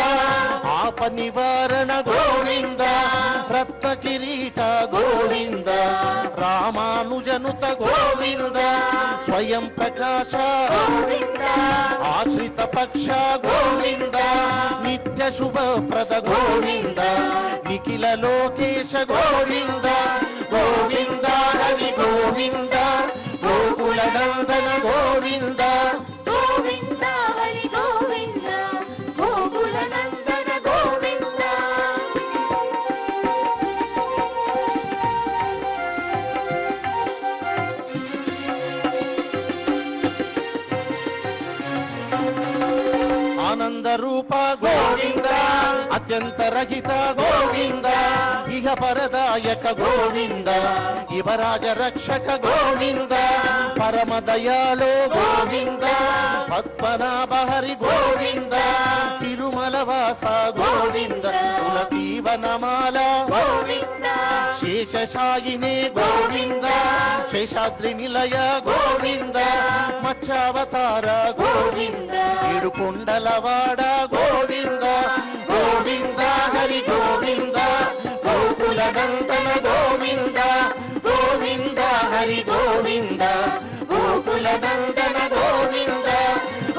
ఆప నివారణ గోవింద రత్న కిరీట గోవింద రామానుజనుత గోవింద స్వయం ప్రకాశ గోవింద ఆశ్రిత పక్ష గోవింద నిత్య శుభప్రద గోవింద నిఖిల లోకేశ గోవింద గోవింద హరి గోవింద గోకుల నందన గోవింద గోవింద హరి గోవింద గోకుల నందన గోవింద ఆనంద రూప గోవింద అత్యంత రహిత గోవింద ఇహ పరదాయక గోవింద యువరాజ రక్షక గోవింద పరమ దయాళో గోవింద పద్మనాభ హరి గోవింద తిరుమల వాస గోవింద తులసీవనమాల గోవింద శేషశాయినే గోవింద శేషాద్రి నిలయ గోవింద మత్స్యావతార గోవింద ఏడు కొండలవాడ గోవింద గోవింద హరి గోవింద గోకుల నందన గోవింద గోవింద హరి గోవింద గోకుల నందన గోవింద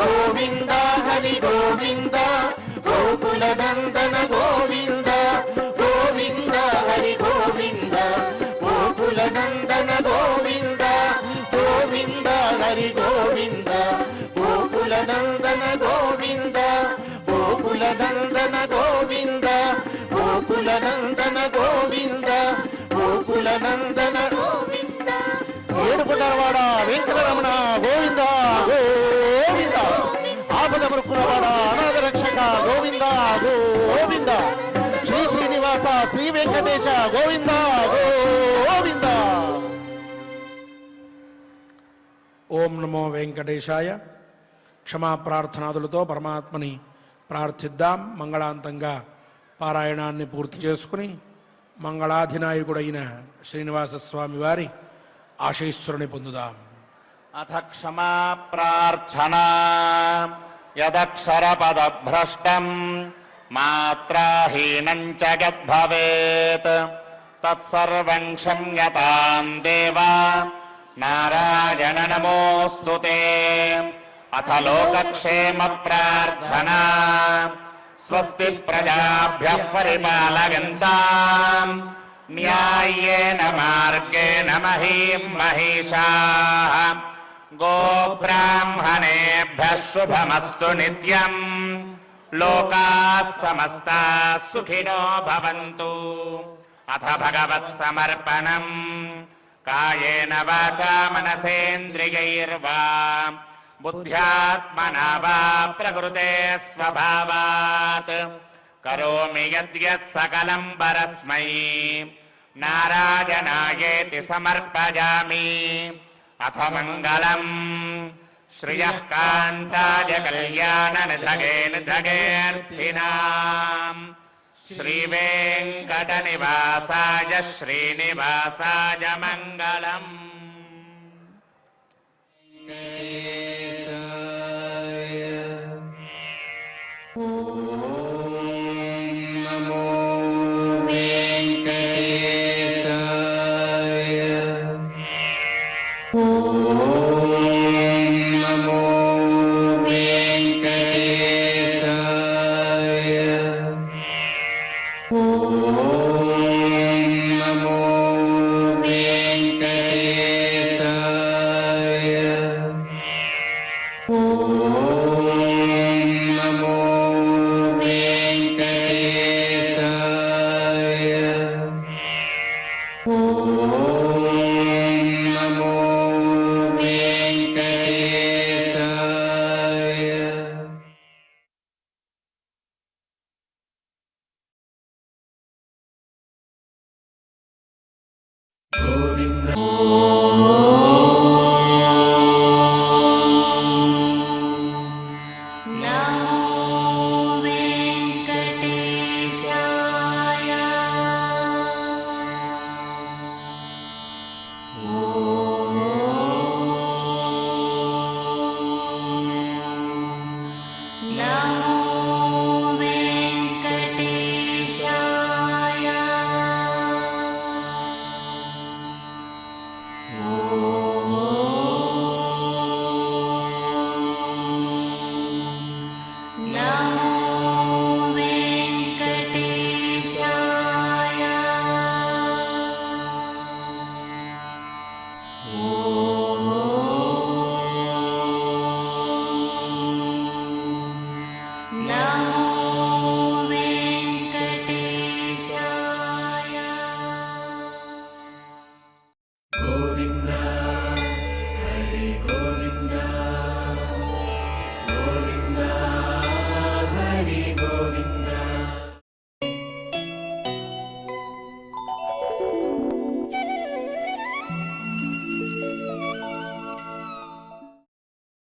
గోవింద హరి గోవింద గోకుల నందన గోవింద గోవింద హరి గోవింద గోకుల నందన గోవింద గోవింద హరి గోవింద గోకుల నందన గోవింద గోకుల నందన గోవింద గోకుల నందన గోవింద గోకుల నందన గోవింద ఏడుకొండలవాడ వెంకటరమణ గోవింద గోవింద ఆపద మృక్కులవాడ అనాథ రక్షక గోవింద గోవింద శ్రీ శ్రీనివాస శ్రీ వెంకటేశ గోవింద గోవింద. ఓం నమో వెంకటేశాయ. క్షమా ప్రార్థనాదులతో పరమాత్మని ప్రార్థిద్దాం. మంగళాంతంగా పారాయణాన్ని పూర్తి చేసుకుని మంగళాధినాయకుడైన శ్రీనివాసస్వామి వారి ఆశీస్సురుని పొందుదాం. అథ క్షమా ప్రార్థనా యదక్షరపదభ్రష్టం మాత్రాహీనం చ యద్భవేత్ తత్సర్వం క్షమ్యతాం దేవా నారాయణ నమోస్తుతే. అథ లోకక్షేమ ప్రార్థనా స్వస్తి ప్రజాభ్యః పరిపాలయంతాం న్యాయేన మార్గేణ మహీం మహిషాః గోబ్రాహ్మణేభ్యः శుభమస్తు నిత్యం లోకాः సమస్తాः సుఖినో భవంతు. అథ భగవత్సమర్పణం కాయేన వాచా మనసేంద్రియైర్వా బుద్ధ్యాత్మనా వా ప్రకృతే స్వభావాత్ కరోమి యద్యత్ సకలం పరస్మై నారాయణాయేతి సమర్పయామి. అథ మంగళం శ్రియః కాంతాయ కళ్యాణ నిధగే నిధగేర్థినాం శ్రీవేంకట నివాసాయ శ్రీనివాసాయ మంగళం. గోవింద